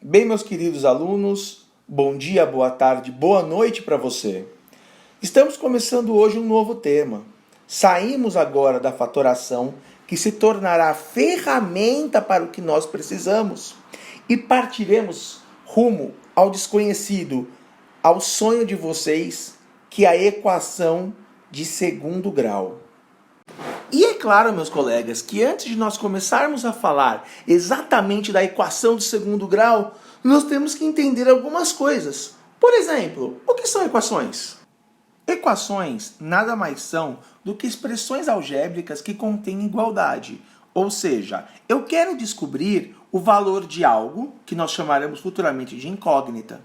Bem, meus queridos alunos, bom dia, boa tarde, boa noite para você. Estamos começando hoje um novo tema. Saímos agora da fatoração, que se tornará ferramenta para o que nós precisamos, e partiremos rumo ao desconhecido, ao sonho de vocês, que é a equação de segundo grau. E é claro, meus colegas, que antes de nós começarmos a falar exatamente da equação de segundo grau, nós temos que entender algumas coisas. Por exemplo, o que são equações? Equações nada mais são do que expressões algébricas que contêm igualdade. Ou seja, eu quero descobrir o valor de algo, que nós chamaremos futuramente de incógnita.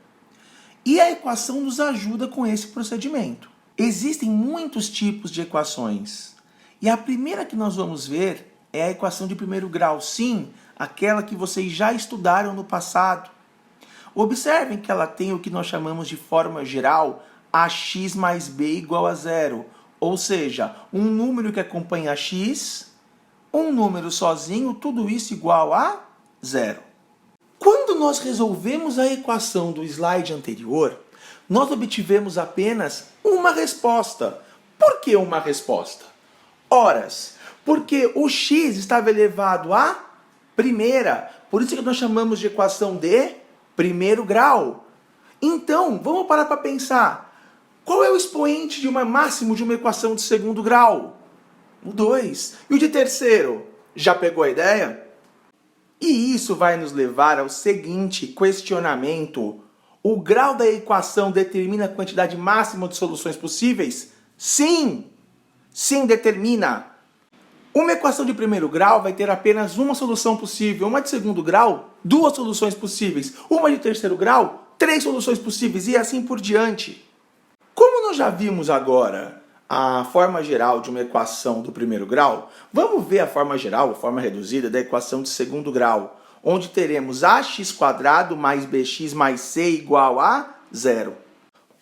E a equação nos ajuda com esse procedimento. Existem muitos tipos de equações. E a primeira que nós vamos ver é a equação de primeiro grau. Sim, aquela que vocês já estudaram no passado. Observem que ela tem o que nós chamamos de forma geral, ax mais b igual a zero. Ou seja, um número que acompanha x, um número sozinho, tudo isso igual a zero. Quando nós resolvemos a equação do slide anterior, nós obtivemos apenas uma resposta. Por que uma resposta? Horas, porque o x estava elevado à primeira, por isso que nós chamamos de equação de primeiro grau. Então, vamos parar para pensar. Qual é o expoente de uma máximo de uma equação de segundo grau? O 2. E o de terceiro? Já pegou a ideia? E isso vai nos levar ao seguinte questionamento. O grau da equação determina a quantidade máxima de soluções possíveis? Sim! Sim, determina. Uma equação de primeiro grau vai ter apenas uma solução possível. Uma de segundo grau, duas soluções possíveis. Uma de terceiro grau, três soluções possíveis e assim por diante. Como nós já vimos agora a forma geral de uma equação do primeiro grau, vamos ver a forma geral, a forma reduzida da equação de segundo grau, onde teremos ax² mais bx mais c igual a zero.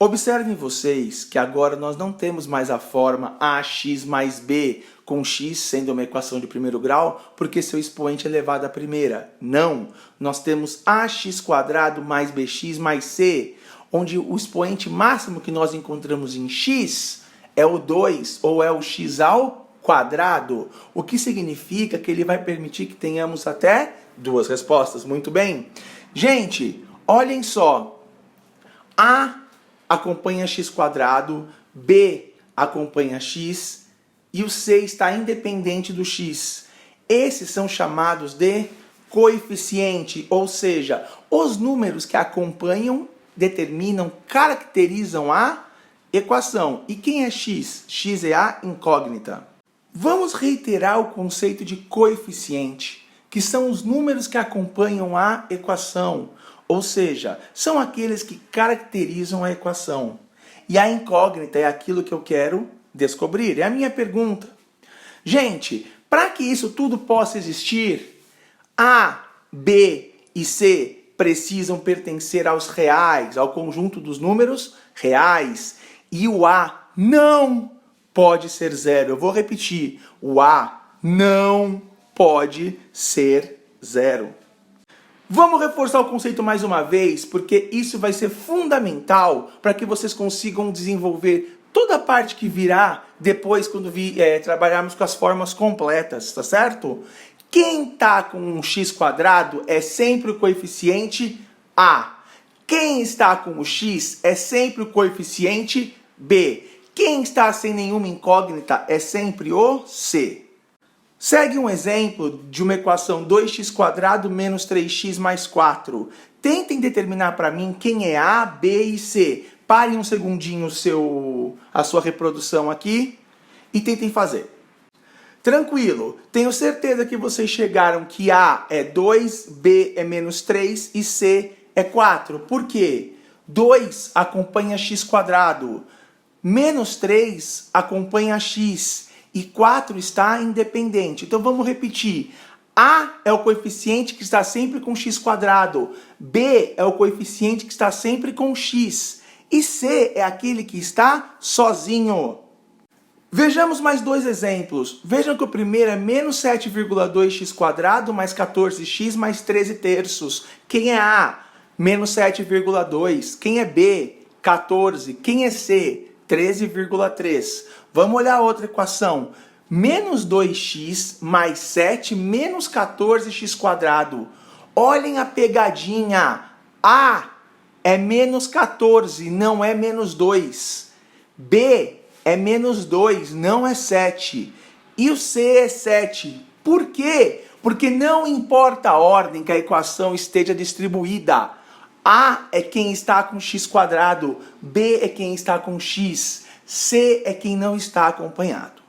Observem vocês que agora nós não temos mais a forma ax mais b, com x sendo uma equação de primeiro grau, porque seu expoente é elevado à primeira. Não, nós temos ax² mais bx mais c, onde o expoente máximo que nós encontramos em x é o 2, ou é o x ao quadrado, o que significa que ele vai permitir que tenhamos até duas respostas. Muito bem. Gente, olhem só. A acompanha x², b acompanha x e o c está independente do x. Esses são chamados de coeficiente, ou seja, os números que acompanham, determinam, caracterizam a equação. E quem é x? X é a incógnita. Vamos reiterar o conceito de coeficiente, que são os números que acompanham a equação. Ou seja, são aqueles que caracterizam a equação. E a incógnita é aquilo que eu quero descobrir. É a minha pergunta. Gente, para que isso tudo possa existir, A, B e C precisam pertencer aos reais, ao conjunto dos números reais. E o A não pode ser zero. Eu vou repetir. O A não pode ser zero. Vamos reforçar o conceito mais uma vez, porque isso vai ser fundamental para que vocês consigam desenvolver toda a parte que virá depois quando trabalharmos com as formas completas, tá certo? Quem está com um x² é sempre o coeficiente A. Quem está com o x é sempre o coeficiente B. Quem está sem nenhuma incógnita é sempre o C. Segue um exemplo de uma equação 2x² menos 3x mais 4. Tentem determinar para mim quem é A, B e C. Parem um segundinho a sua reprodução aqui e tentem fazer. Tranquilo, tenho certeza que vocês chegaram que A é 2, B é menos 3 e C é 4. Por quê? 2 acompanha x², menos 3 acompanha x. E 4 está independente. Então vamos repetir. A é o coeficiente que está sempre com x². B é o coeficiente que está sempre com x. E C é aquele que está sozinho. Vejamos mais dois exemplos. Vejam que o primeiro é menos 7,2x² mais 14x mais 13 terços. Quem é A? Menos 7,2. Quem é B? 14. Quem é C? 13,3. Vamos olhar a outra equação. Menos 2x mais 7 menos 14x². Olhem a pegadinha. A é menos 14, não é menos 2. B é menos 2, não é 7. E o C é 7. Por quê? Porque não importa a ordem que a equação esteja distribuída. A é quem está com x², B é quem está com x, C é quem não está acompanhado.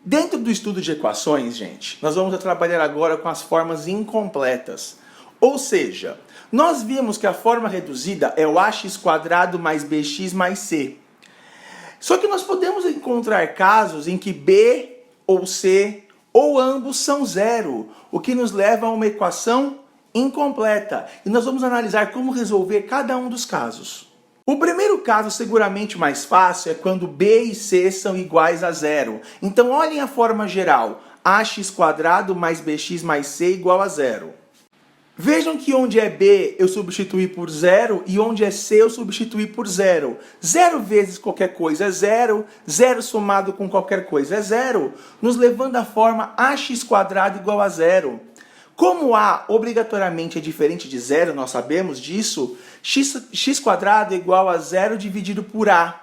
Dentro do estudo de equações, gente, nós vamos trabalhar agora com as formas incompletas. Ou seja, nós vimos que a forma reduzida é o ax² mais bx mais c. Só que nós podemos encontrar casos em que b ou c ou ambos são zero, o que nos leva a uma equação incompleta. E nós vamos analisar como resolver cada um dos casos. O primeiro caso, seguramente mais fácil, é quando b e c são iguais a zero. Então, olhem a forma geral. Ax² mais bx mais c igual a zero. Vejam que onde é b eu substituí por zero e onde é c eu substituí por zero. Zero vezes qualquer coisa é zero, zero somado com qualquer coisa é zero, nos levando à forma ax² igual a zero. Como A obrigatoriamente é diferente de zero, nós sabemos disso, x² é igual a zero dividido por A.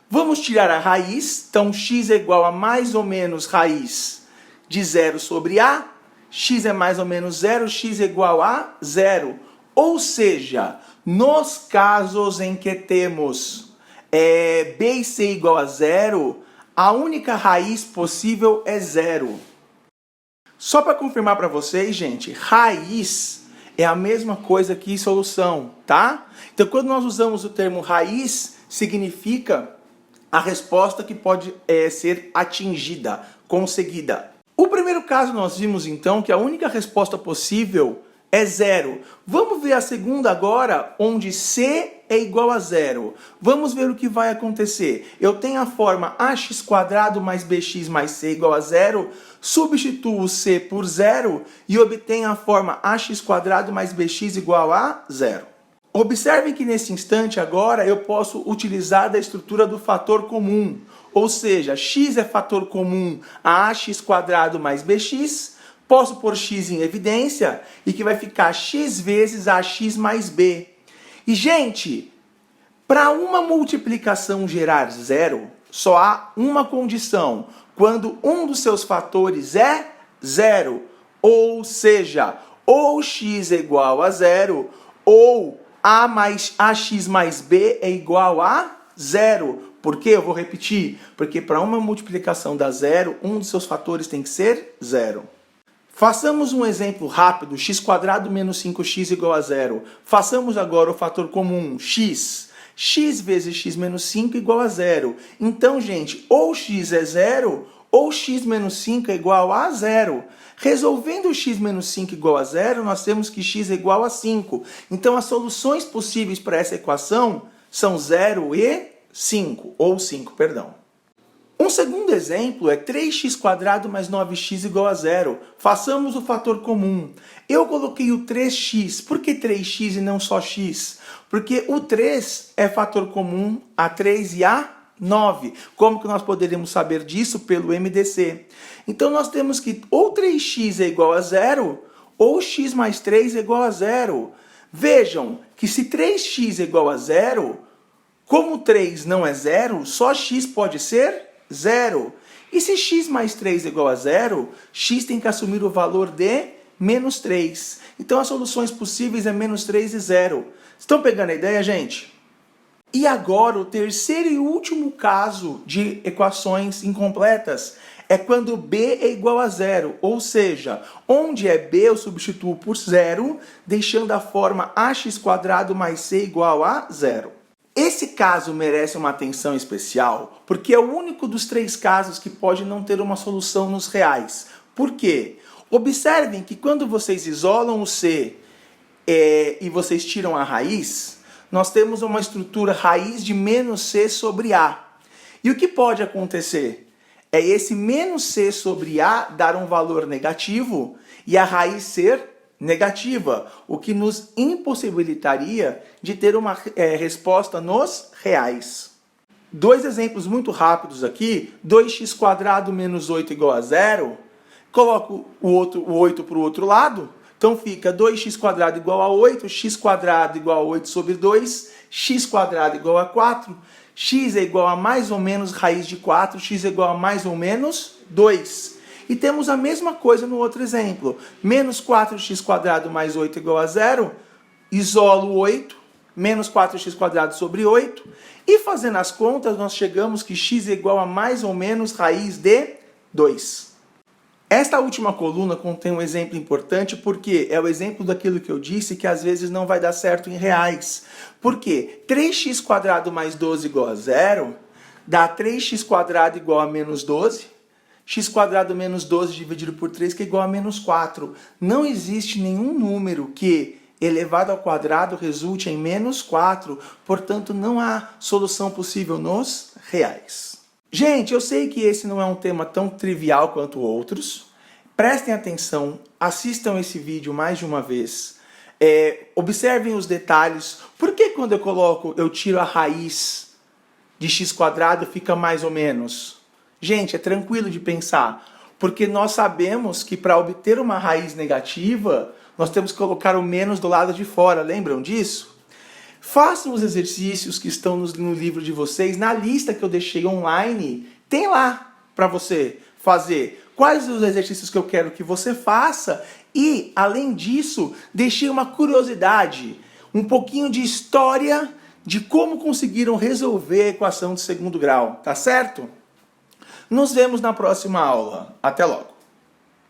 Vamos tirar a raiz, então x é igual a mais ou menos raiz de zero sobre A. X é mais ou menos zero, x é igual a zero. Ou seja, nos casos em que temos b e c igual a zero, a única raiz possível é zero. Só para confirmar para vocês, gente, raiz é a mesma coisa que solução, tá? Então, quando nós usamos o termo raiz, significa a resposta que pode ser atingida, conseguida. O primeiro caso nós vimos então que a única resposta possível é zero. Vamos ver a segunda agora, onde c é igual a zero. Vamos ver o que vai acontecer. Eu tenho a forma ax² mais bx mais c igual a zero, substituo c por zero e obtenho a forma ax² mais bx igual a zero. Observem que nesse instante agora eu posso utilizar da estrutura do fator comum. Ou seja, x é fator comum a ax² mais bx, posso pôr x em evidência e que vai ficar x vezes ax mais b. E, gente, para uma multiplicação gerar zero, só há uma condição, quando um dos seus fatores é zero. Ou seja, ou x é igual a zero, ou a mais ax mais b é igual a zero. Por quê? Eu vou repetir. Porque para uma multiplicação dar zero, um dos seus fatores tem que ser zero. Façamos um exemplo rápido. X² menos 5x igual a zero. Façamos agora o fator comum, x. X vezes x menos 5 igual a zero. Então, gente, ou x é zero, ou x menos 5 é igual a zero. Resolvendo x menos 5 igual a zero, nós temos que x é igual a 5. Então, as soluções possíveis para essa equação são 0 e 5, ou 5, perdão. Um segundo exemplo é 3x² mais 9x igual a zero. Façamos o fator comum. Eu coloquei o 3x. Por que 3x e não só x? Porque o 3 é fator comum a 3 e a 9. Como que nós poderíamos saber disso? Pelo MDC. Então nós temos que ou 3x é igual a zero, ou x mais 3 é igual a zero. Vejam que se 3x é igual a zero, como 3 não é zero, só x pode ser zero. E se x mais 3 é igual a zero, x tem que assumir o valor de menos 3. Então as soluções possíveis é menos 3 e 0. Estão pegando a ideia, gente? E agora o terceiro e último caso de equações incompletas é quando b é igual a zero. Ou seja, onde é b eu substituo por zero, deixando a forma ax² mais c igual a zero. Esse caso merece uma atenção especial, porque é o único dos três casos que pode não ter uma solução nos reais. Por quê? Observem que quando vocês isolam o c e vocês tiram a raiz, nós temos uma estrutura raiz de menos c sobre a. E o que pode acontecer? é esse menos c sobre a dar um valor negativo e a raiz ser negativa, o que nos impossibilitaria de ter uma resposta nos reais. Dois exemplos muito rápidos aqui, 2x² menos 8 igual a 0, coloco o 8 para o outro lado, então fica 2x² igual a 8, x² igual a 8 sobre 2, x² igual a 4, x é igual a mais ou menos raiz de 4, x é igual a mais ou menos 2. E temos a mesma coisa no outro exemplo. Menos 4x² mais 8 igual a 0, isolo 8, menos 4x² sobre 8. E fazendo as contas, nós chegamos que x é igual a mais ou menos raiz de 2. Esta última coluna contém um exemplo importante porque é o exemplo daquilo que eu disse que às vezes não vai dar certo em reais. Por quê? 3x² mais 12 igual a 0 dá 3x² igual a menos 12. x² menos 12 dividido por 3 que é igual a menos 4. Não existe nenhum número que elevado ao quadrado resulte em menos 4. Portanto, não há solução possível nos reais. Gente, eu sei que esse não é um tema tão trivial quanto outros. Prestem atenção, assistam esse vídeo mais de uma vez. Observem os detalhes. Por que quando eu tiro a raiz de x² fica mais ou menos? Gente, é tranquilo de pensar. Porque nós sabemos que para obter uma raiz negativa, nós temos que colocar o menos do lado de fora. Lembram disso? Façam os exercícios que estão no livro de vocês, na lista que eu deixei online, tem lá para você fazer. Quais os exercícios que eu quero que você faça e, além disso, deixei uma curiosidade, um pouquinho de história de como conseguiram resolver a equação de segundo grau, tá certo? Nos vemos na próxima aula. Até logo!